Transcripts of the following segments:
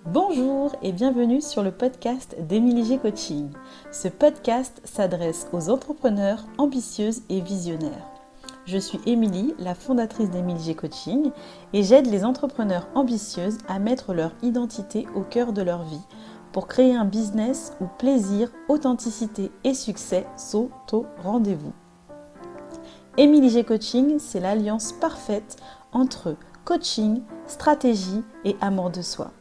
Bonjour et bienvenue sur le podcast d'Émilie G Coaching. Ce podcast s'adresse aux entrepreneurs ambitieuses et visionnaires. Je suis Émilie, la fondatrice d'Émilie G Coaching, et j'aide les entrepreneurs ambitieuses à mettre leur identité au cœur de leur vie pour créer un business où plaisir, authenticité et succès sont au rendez-vous. Émilie G Coaching, c'est l'alliance parfaite entre coaching, stratégie et amour de soi.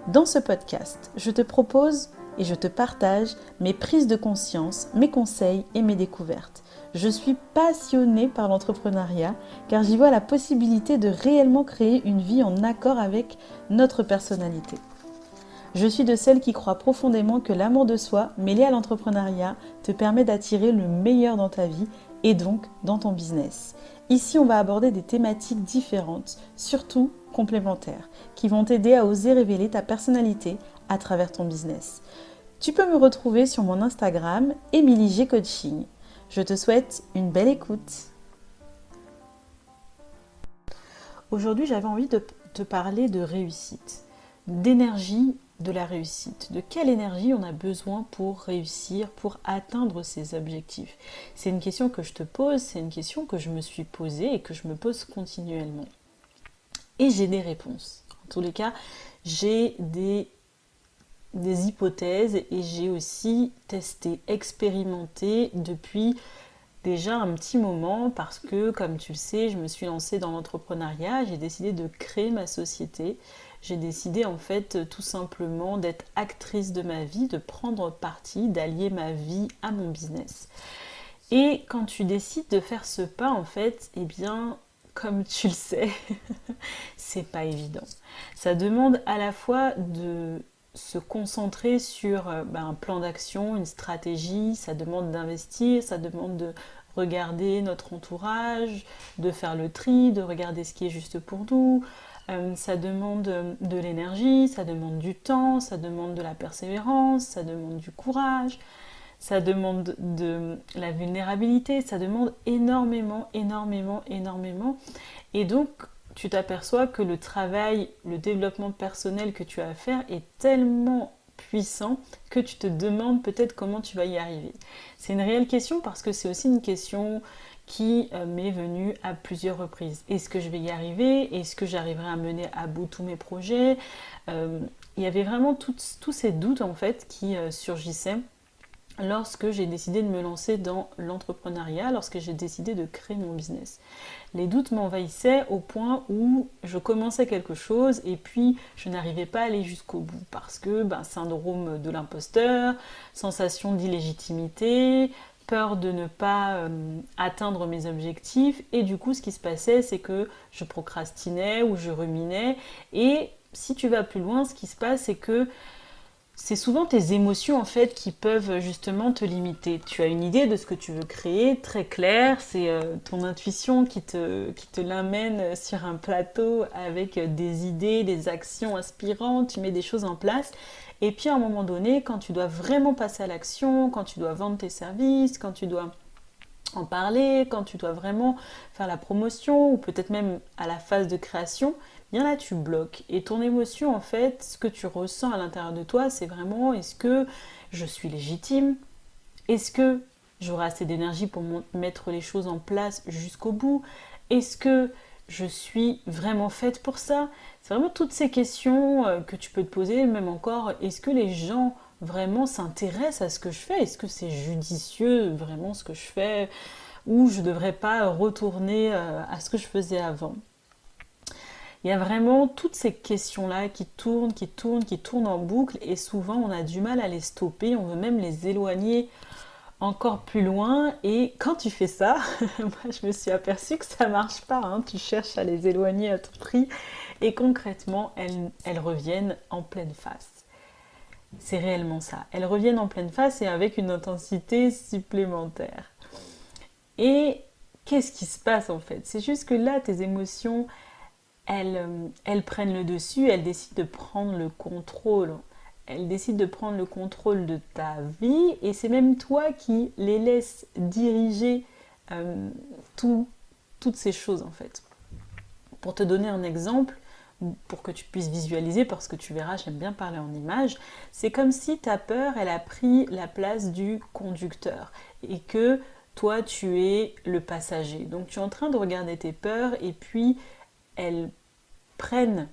Dans ce podcast, je te propose et je te partage mes prises de conscience, mes conseils et mes découvertes. Je suis passionnée par l'entrepreneuriat car j'y vois la possibilité de réellement créer une vie en accord avec notre personnalité. Je suis de celles qui croient profondément que l'amour de soi, mêlé à l'entrepreneuriat, te permet d'attirer le meilleur dans ta vie et donc dans ton business. Ici, on va aborder des thématiques différentes, surtout complémentaires, qui vont t'aider à oser révéler ta personnalité à travers ton business. Tu peux me retrouver sur mon Instagram, Émilie G Coaching. Je te souhaite une belle écoute. Aujourd'hui, j'avais envie de te parler de réussite, d'énergie de la réussite, de quelle énergie on a besoin pour réussir, pour atteindre ses objectifs. C'est une question que je te pose, c'est une question que je me suis posée et que je me pose continuellement. Et j'ai des réponses. En tous les cas, j'ai des hypothèses et j'ai aussi testé, expérimenté depuis déjà un petit moment parce que, comme tu le sais, je me suis lancée dans l'entrepreneuriat, j'ai décidé de créer ma société. J'ai décidé en fait tout simplement d'être actrice de ma vie, de prendre parti, d'allier ma vie à mon business. Et quand tu décides de faire ce pas en fait, eh bien, comme tu le sais, c'est pas évident. Ça demande à la fois de se concentrer sur un plan d'action, une stratégie, ça demande d'investir, ça demande de regarder notre entourage, de faire le tri, de regarder ce qui est juste pour nous. Ça demande de l'énergie, ça demande du temps, ça demande de la persévérance, ça demande du courage, ça demande de la vulnérabilité, ça demande énormément. Et donc, tu t'aperçois que le travail, le développement personnel que tu as à faire est tellement puissant que tu te demandes peut-être comment tu vas y arriver. C'est une réelle question parce que c'est aussi une question qui m'est venue à plusieurs reprises. Est-ce que je vais y arriver? Est-ce que j'arriverai à mener à bout tous mes projets? Il y avait vraiment tous ces doutes en fait qui surgissaient lorsque j'ai décidé de me lancer dans l'entrepreneuriat, lorsque j'ai décidé de créer mon business. Les doutes m'envahissaient au point où je commençais quelque chose et puis je n'arrivais pas à aller jusqu'au bout parce que syndrome de l'imposteur, sensation d'illégitimité, peur de ne pas atteindre mes objectifs et du coup ce qui se passait c'est que je procrastinais ou je ruminais et si tu vas plus loin ce qui se passe c'est que c'est souvent tes émotions en fait qui peuvent justement te limiter. Tu as une idée de ce que tu veux créer, très claire, c'est ton intuition qui te l'amène sur un plateau avec des idées, des actions inspirantes, tu mets des choses en place. Et puis à un moment donné, quand tu dois vraiment passer à l'action, quand tu dois vendre tes services, quand tu dois en parler, quand tu dois vraiment faire la promotion ou peut-être même à la phase de création, bien là tu bloques. Et ton émotion en fait, ce que tu ressens à l'intérieur de toi, c'est vraiment est-ce que je suis légitime? Est-ce que j'aurai assez d'énergie pour mettre les choses en place jusqu'au bout? Est-ce que je suis vraiment faite pour ça? C'est vraiment toutes ces questions que tu peux te poser, même encore, est-ce que les gens vraiment s'intéressent à ce que je fais? Est-ce que c'est judicieux vraiment ce que je fais? Ou je ne devrais pas retourner à ce que je faisais avant? Il y a vraiment toutes ces questions-là qui tournent en boucle et souvent on a du mal à les stopper, on veut même les éloigner encore plus loin et quand tu fais ça, moi je me suis aperçue que ça marche pas, hein. Tu cherches à les éloigner à tout prix et concrètement elles reviennent en pleine face. C'est réellement ça, elles reviennent en pleine face et avec une intensité supplémentaire. Et qu'est-ce qui se passe en fait? C'est juste que là tes émotions elles prennent le dessus, elles décident de prendre le contrôle. Elles décident de prendre le contrôle de ta vie et c'est même toi qui les laisses diriger euh, tout- toutes ces choses en fait. Pour te donner un exemple, pour que tu puisses visualiser, parce que tu verras, j'aime bien parler en images, c'est comme si ta peur, elle a pris la place du conducteur et que toi, tu es le passager. Donc tu es en train de regarder tes peurs et puis elles prennent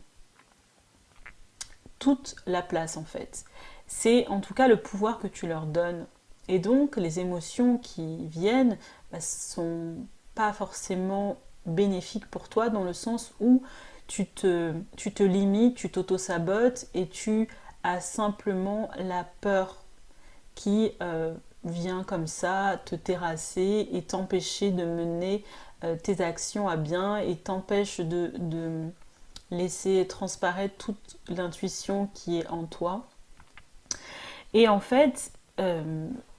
toute la place en fait. C'est en tout cas le pouvoir que tu leur donnes. Et donc les émotions qui viennent sont pas forcément bénéfiques pour toi dans le sens où tu te limites, tu t'auto-sabotes et tu as simplement la peur qui vient comme ça te terrasser et t'empêcher de mener tes actions à bien et t'empêche de laisser transparaître toute l'intuition qui est en toi. Et en fait,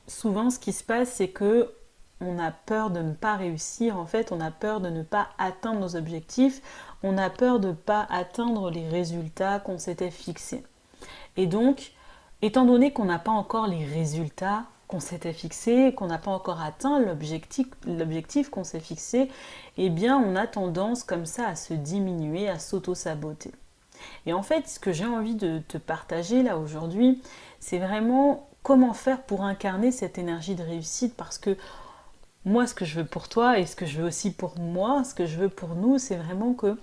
souvent ce qui se passe, c'est que on a peur de ne pas réussir, en fait, on a peur de ne pas atteindre nos objectifs, on a peur de ne pas atteindre les résultats qu'on s'était fixés. Et donc, étant donné qu'on n'a pas encore les résultats qu'on s'était fixés, qu'on n'a pas encore atteint l'objectif qu'on s'est fixé, eh bien, on a tendance comme ça à se diminuer, à s'auto-saboter. Et en fait, ce que j'ai envie de te partager là aujourd'hui, c'est vraiment comment faire pour incarner cette énergie de réussite, parce que moi, ce que je veux pour toi et ce que je veux aussi pour moi, ce que je veux pour nous, c'est vraiment que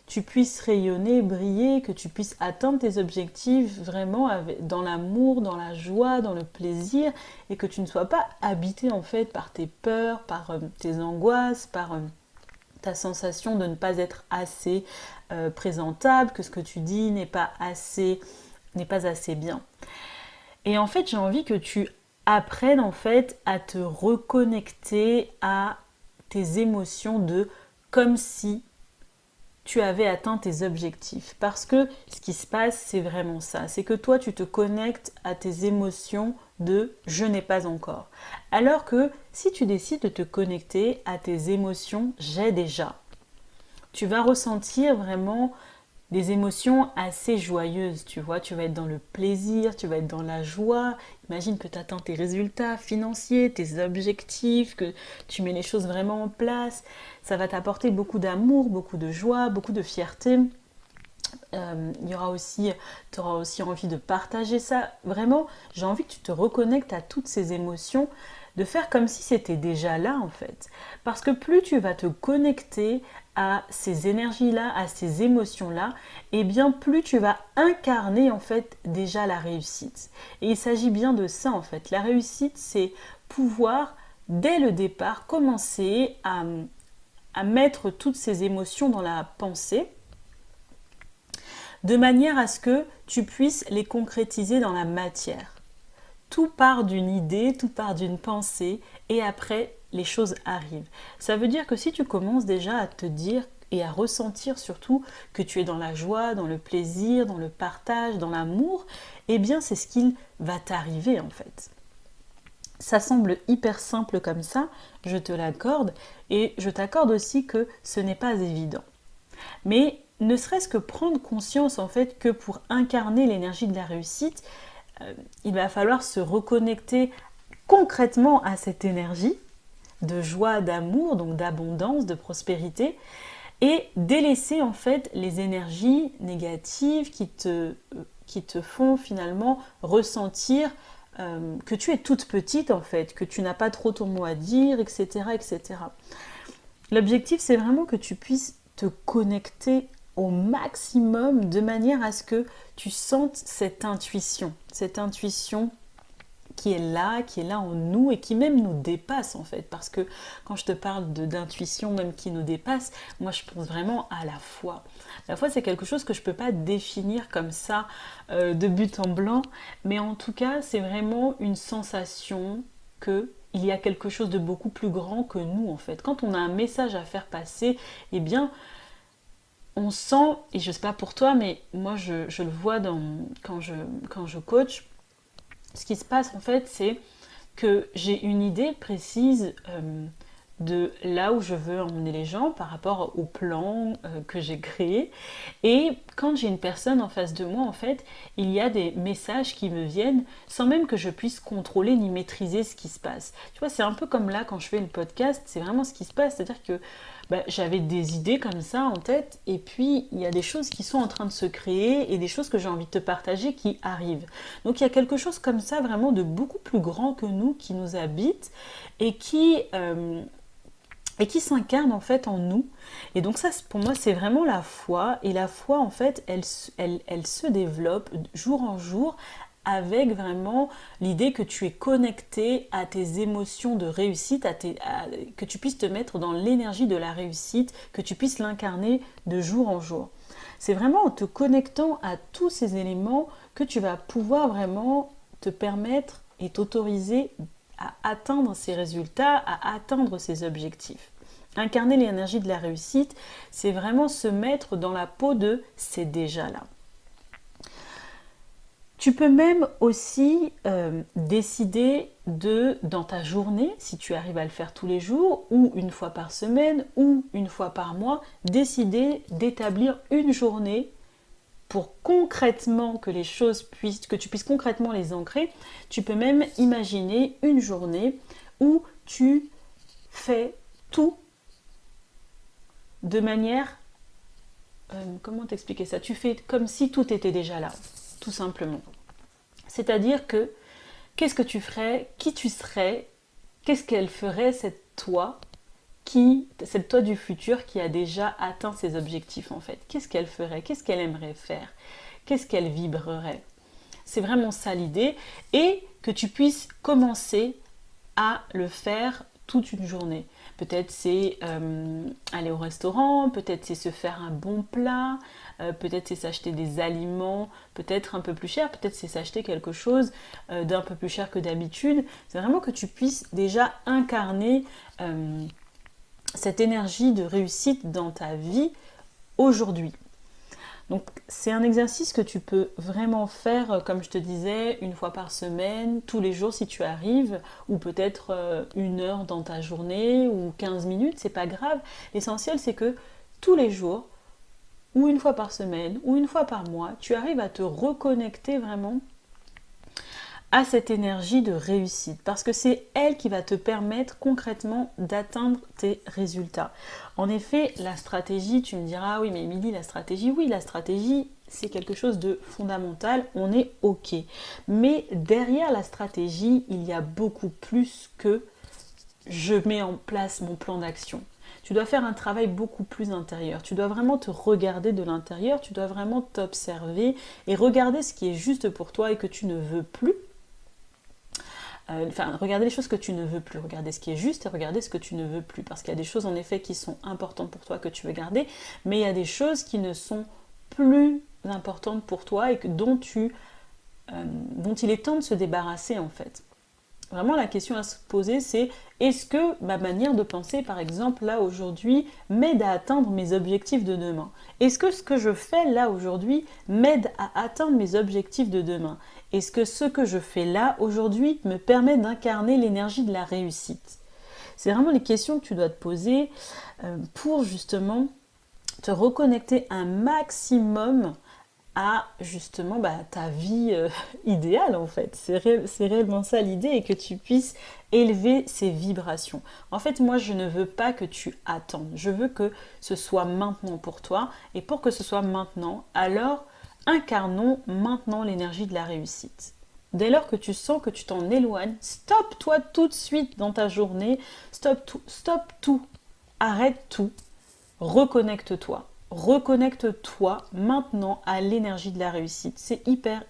tu puisses rayonner, briller, que tu puisses atteindre tes objectifs vraiment dans l'amour, dans la joie, dans le plaisir, et que tu ne sois pas habité en fait par tes peurs, par tes angoisses, par ta sensation de ne pas être assez présentable, que ce que tu dis n'est pas assez bien. Et en fait, j'ai envie que tu apprennes en fait à te reconnecter à tes émotions de comme si tu avais atteint tes objectifs. Parce que ce qui se passe, c'est vraiment ça. C'est que toi, tu te connectes à tes émotions de « je n'ai pas encore ». Alors que si tu décides de te connecter à tes émotions « j'ai déjà », tu vas ressentir vraiment des émotions assez joyeuses, tu vois, tu vas être dans le plaisir, tu vas être dans la joie. Imagine que tu atteins tes résultats financiers, tes objectifs, que tu mets les choses vraiment en place. Ça va t'apporter beaucoup d'amour, beaucoup de joie, beaucoup de fierté. Tu auras aussi envie de partager ça. Vraiment, j'ai envie que tu te reconnectes à toutes ces émotions, de faire comme si c'était déjà là en fait. Parce que plus tu vas te connecter à ces énergies-là, à ces émotions-là, et bien plus tu vas incarner en fait déjà la réussite. Et il s'agit bien de ça en fait. La réussite, c'est pouvoir dès le départ commencer à mettre toutes ces émotions dans la pensée, de manière à ce que tu puisses les concrétiser dans la matière. Tout part d'une idée, tout part d'une pensée, et après, les choses arrivent. Ça veut dire que si tu commences déjà à te dire et à ressentir surtout que tu es dans la joie, dans le plaisir, dans le partage, dans l'amour, eh bien c'est ce qu'il va t'arriver en fait. Ça semble hyper simple comme ça, je te l'accorde, et je t'accorde aussi que ce n'est pas évident. Mais ne serait-ce que prendre conscience en fait que pour incarner l'énergie de la réussite, il va falloir se reconnecter concrètement à cette énergie de joie, d'amour, donc d'abondance, de prospérité, et délaisser en fait les énergies négatives qui te font finalement ressentir que tu es toute petite en fait, que tu n'as pas trop ton mot à dire, etc. etc. L'objectif, c'est vraiment que tu puisses te connecter au maximum de manière à ce que tu sentes cette intuition qui est là en nous et qui même nous dépasse en fait. Parce que quand je te parle d'intuition même qui nous dépasse, moi je pense vraiment à la foi. La foi, c'est quelque chose que je ne peux pas définir comme ça de but en blanc, mais en tout cas c'est vraiment une sensation que il y a quelque chose de beaucoup plus grand que nous en fait. Quand on a un message à faire passer, eh bien on sent, et je sais pas pour toi, mais moi je le vois quand je coach, ce qui se passe en fait, c'est que j'ai une idée précise de là où je veux emmener les gens par rapport au plan que j'ai créé. Et quand j'ai une personne en face de moi, en fait, il y a des messages qui me viennent sans même que je puisse contrôler ni maîtriser ce qui se passe. Tu vois, c'est un peu comme là quand je fais le podcast, c'est vraiment ce qui se passe, c'est-à-dire que j'avais des idées comme ça en tête, et puis il y a des choses qui sont en train de se créer et des choses que j'ai envie de te partager qui arrivent. Donc il y a quelque chose comme ça vraiment de beaucoup plus grand que nous qui nous habite et qui s'incarne en fait en nous. Et donc ça, pour moi, c'est vraiment la foi. Et la foi, en fait, elle se développe jour en jour avec vraiment l'idée que tu es connecté à tes émotions de réussite, que tu puisses te mettre dans l'énergie de la réussite, que tu puisses l'incarner de jour en jour. C'est vraiment en te connectant à tous ces éléments que tu vas pouvoir vraiment te permettre et t'autoriser à atteindre ces résultats, à atteindre ces objectifs. Incarner l'énergie de la réussite, c'est vraiment se mettre dans la peau de c'est déjà là. Tu peux même aussi décider dans ta journée, si tu arrives à le faire tous les jours, ou une fois par semaine, ou une fois par mois, décider d'établir une journée pour concrètement que tu puisses concrètement les ancrer. Tu peux même imaginer une journée où tu fais tout de manière... comment t'expliquer ça? Tu fais comme si tout était déjà là, tout simplement. C'est-à-dire que, qu'est-ce que tu ferais? Qui tu serais? Qu'est-ce qu'elle ferait, cette toi du futur qui a déjà atteint ses objectifs en fait? Qu'est-ce qu'elle ferait? Qu'est-ce qu'elle aimerait faire? Qu'est-ce qu'elle vibrerait? C'est vraiment ça l'idée. Et que tu puisses commencer à le faire toute une journée. Peut-être c'est aller au restaurant, peut-être c'est se faire un bon plat, peut-être c'est s'acheter des aliments peut-être un peu plus cher, peut-être c'est s'acheter quelque chose d'un peu plus cher que d'habitude. C'est vraiment que tu puisses déjà incarner cette énergie de réussite dans ta vie aujourd'hui. Donc c'est un exercice que tu peux vraiment faire, comme je te disais, une fois par semaine, tous les jours si tu arrives, ou peut-être 1 heure dans ta journée, ou 15 minutes, c'est pas grave. L'essentiel c'est que tous les jours, ou une fois par semaine, ou une fois par mois, tu arrives à te reconnecter vraiment à cette énergie de réussite, parce que c'est elle qui va te permettre concrètement d'atteindre tes résultats. En effet, la stratégie, tu me diras, ah oui mais Émilie, la stratégie, c'est quelque chose de fondamental, on est ok. Mais derrière la stratégie, il y a beaucoup plus que je mets en place mon plan d'action. Tu dois faire un travail beaucoup plus intérieur. Tu dois vraiment te regarder de l'intérieur, tu dois vraiment t'observer et regarder ce qui est juste pour toi et que tu ne veux plus. Regarder les choses que tu ne veux plus, regarder ce qui est juste et regarder ce que tu ne veux plus, parce qu'il y a des choses en effet qui sont importantes pour toi que tu veux garder, mais il y a des choses qui ne sont plus importantes pour toi et dont il est temps de se débarrasser en fait. Vraiment la question à se poser c'est, est-ce que ma manière de penser par exemple là aujourd'hui m'aide à atteindre mes objectifs de demain? Est-ce que ce que je fais là aujourd'hui m'aide à atteindre mes objectifs de demain? Est-ce que ce que je fais là aujourd'hui me permet d'incarner l'énergie de la réussite? C'est vraiment les questions que tu dois te poser pour justement te reconnecter un maximum à justement ta vie idéale en fait. C'est réellement ça l'idée, et que tu puisses élever ces vibrations. En fait, moi je ne veux pas que tu attendes, je veux que ce soit maintenant pour toi, et pour que ce soit maintenant, alors incarnons maintenant l'énergie de la réussite. Dès lors que tu sens que tu t'en éloignes, stoppe-toi tout de suite dans ta journée, stop tout, arrête tout, reconnecte-toi. Reconnecte-toi maintenant à l'énergie de la réussite. C'est hyper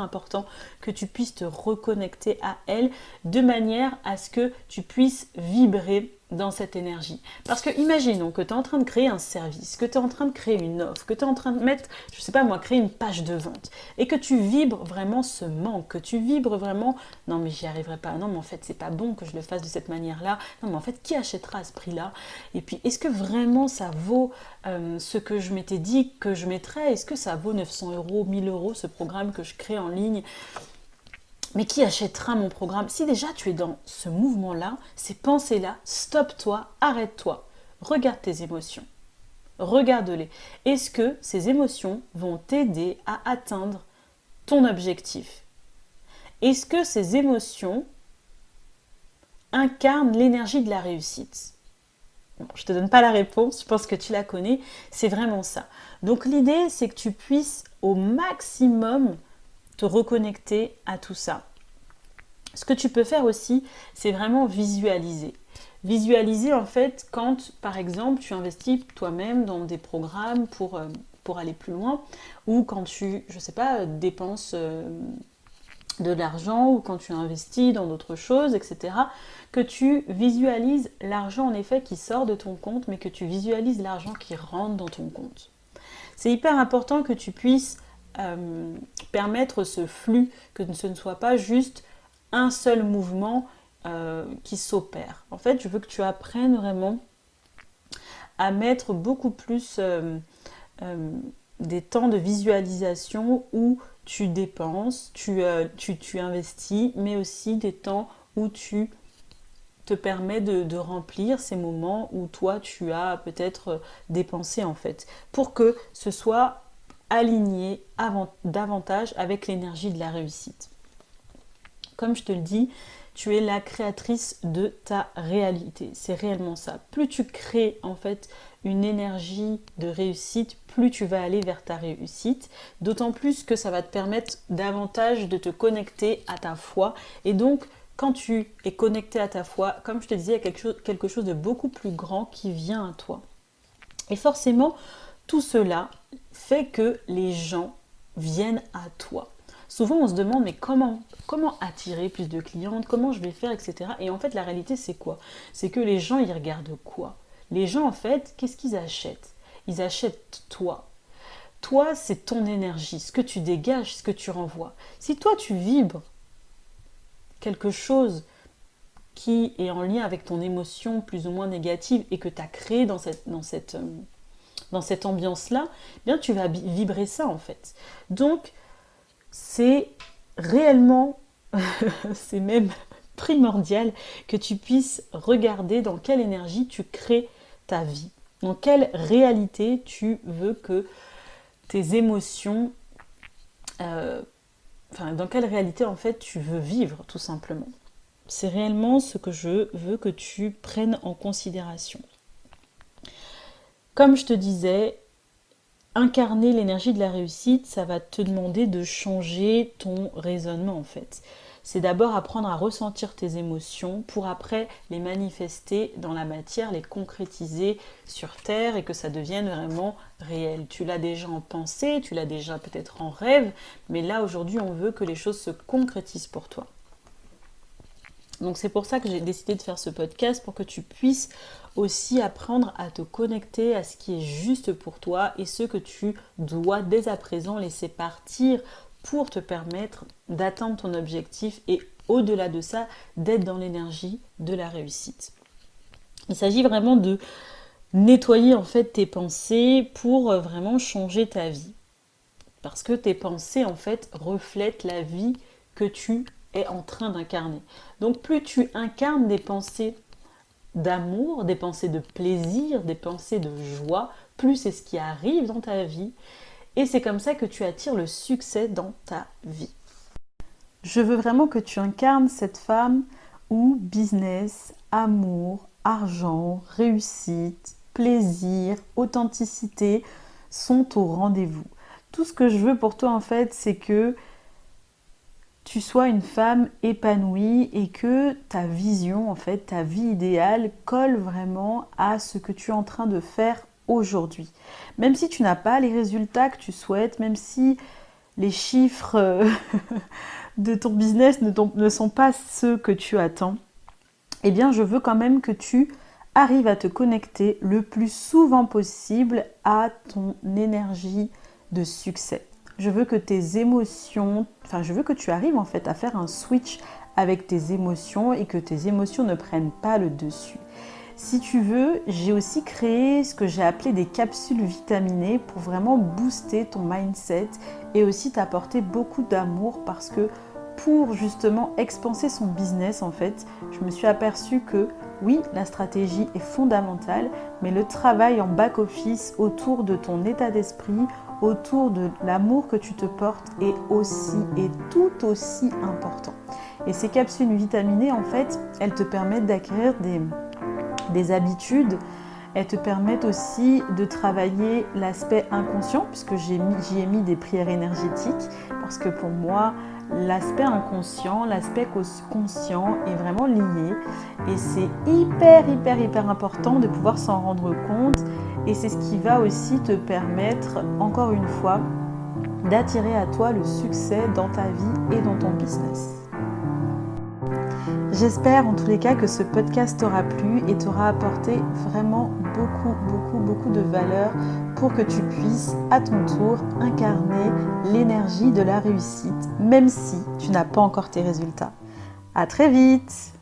important que tu puisses te reconnecter à elle de manière à ce que tu puisses vibrer dans cette énergie. Parce que imaginons que tu es en train de créer un service, que tu es en train de créer une offre, que tu es en train de mettre, je sais pas moi, créer une page de vente, et que tu vibres vraiment ce manque, que tu vibres vraiment, non mais j'y arriverai pas, non mais en fait c'est pas bon que je le fasse de cette manière-là, non mais en fait qui achètera à ce prix-là? Et puis est-ce que vraiment ça vaut ce que je m'étais dit que je mettrais? Est-ce que ça vaut 900 €, 1000 € ce programme que je crée en ligne? Mais qui achètera mon programme? Si déjà tu es dans ce mouvement-là, ces pensées-là, stoppe-toi, arrête-toi, regarde tes émotions, regarde-les. Est-ce que ces émotions vont t'aider à atteindre ton objectif? Est-ce que ces émotions incarnent l'énergie de la réussite? Bon, je ne te donne pas la réponse, je pense que tu la connais, c'est vraiment ça. Donc l'idée, c'est que tu puisses au maximum te reconnecter à tout ça. Ce que tu peux faire aussi, c'est vraiment visualiser. Visualiser en fait quand, par exemple, tu investis toi-même dans des programmes pour aller plus loin, ou quand tu, je sais pas, dépenses de l'argent, ou quand tu investis dans d'autres choses, etc. Que tu visualises l'argent en effet qui sort de ton compte, mais que tu visualises l'argent qui rentre dans ton compte. C'est hyper important que tu puisses permettre ce flux, que ce ne soit pas juste un seul mouvement qui s'opère. En fait, je veux que tu apprennes vraiment à mettre beaucoup plus des temps de visualisation où tu dépenses, tu investis, mais aussi des temps où tu te permets de remplir ces moments où toi tu as peut-être dépensé en fait, pour que ce soit aligné davantage avec l'énergie de la réussite. Comme je te le dis, tu es la créatrice de ta réalité. C'est réellement ça. Plus tu crées en fait une énergie de réussite, plus tu vas aller vers ta réussite. D'autant plus que ça va te permettre davantage de te connecter à ta foi. Et donc, quand tu es connecté à ta foi, comme je te disais, il y a quelque chose de beaucoup plus grand qui vient à toi. Et forcément, tout cela fait que les gens viennent à toi. Souvent, on se demande, mais comment attirer plus de clientes, comment je vais faire, etc. Et en fait, la réalité, c'est quoi? C'est que les gens, ils regardent quoi? Les gens, en fait, qu'est-ce qu'ils achètent? Ils achètent toi. Toi, c'est ton énergie, ce que tu dégages, ce que tu renvoies. Si toi, tu vibres quelque chose qui est en lien avec ton émotion plus ou moins négative et que tu as créé dans cette ambiance-là, eh bien, tu vas vibrer ça, en fait. Donc, c'est réellement, c'est même primordial que tu puisses regarder dans quelle énergie tu crées ta vie, dans quelle réalité tu veux que tes émotions, dans quelle réalité en fait tu veux vivre tout simplement. C'est réellement ce que je veux que tu prennes en considération. Comme je te disais, incarner l'énergie de la réussite, ça va te demander de changer ton raisonnement en fait. C'est d'abord apprendre à ressentir tes émotions pour après les manifester dans la matière, les concrétiser sur Terre et que ça devienne vraiment réel. Tu l'as déjà en pensée, tu l'as déjà peut-être en rêve, mais là aujourd'hui on veut que les choses se concrétisent pour toi. Donc c'est pour ça que j'ai décidé de faire ce podcast, pour que tu puisses aussi apprendre à te connecter à ce qui est juste pour toi et ce que tu dois dès à présent laisser partir pour te permettre d'atteindre ton objectif et au-delà de ça, d'être dans l'énergie de la réussite. Il s'agit vraiment de nettoyer en fait tes pensées pour vraiment changer ta vie. Parce que tes pensées en fait reflètent la vie que tu es en train d'incarner. Donc plus tu incarnes des pensées d'amour, des pensées de plaisir, des pensées de joie, plus c'est ce qui arrive dans ta vie. Et c'est comme ça que tu attires le succès dans ta vie. Je veux vraiment que tu incarnes cette femme où business, amour, argent, réussite, plaisir, authenticité sont au rendez-vous. Tout ce que je veux pour toi en fait, c'est que tu sois une femme épanouie et que ta vision, en fait, ta vie idéale colle vraiment à ce que tu es en train de faire aujourd'hui. Même si tu n'as pas les résultats que tu souhaites, même si les chiffres de ton business ne sont pas ceux que tu attends, eh bien je veux quand même que tu arrives à te connecter le plus souvent possible à ton énergie de succès. Je veux que tes émotions, je veux que tu arrives en fait à faire un switch avec tes émotions et que tes émotions ne prennent pas le dessus. Si tu veux, j'ai aussi créé ce que j'ai appelé des capsules vitaminées pour vraiment booster ton mindset et aussi t'apporter beaucoup d'amour parce que pour justement expanser son business en fait, je me suis aperçue que oui, la stratégie est fondamentale, mais le travail en back-office autour de ton état d'esprit, autour de l'amour que tu te portes est tout aussi important. Et ces capsules vitaminées, en fait, elles te permettent d'acquérir des habitudes Elles te permettent aussi de travailler l'aspect inconscient, puisque j'y ai mis des prières énergétiques, parce que pour moi, l'aspect inconscient, l'aspect conscient est vraiment lié. Et c'est hyper important de pouvoir s'en rendre compte. Et c'est ce qui va aussi te permettre, encore une fois, d'attirer à toi le succès dans ta vie et dans ton business. J'espère en tous les cas que ce podcast t'aura plu et t'aura apporté vraiment beaucoup de valeur pour que tu puisses à ton tour incarner l'énergie de la réussite, même si tu n'as pas encore tes résultats. À très vite!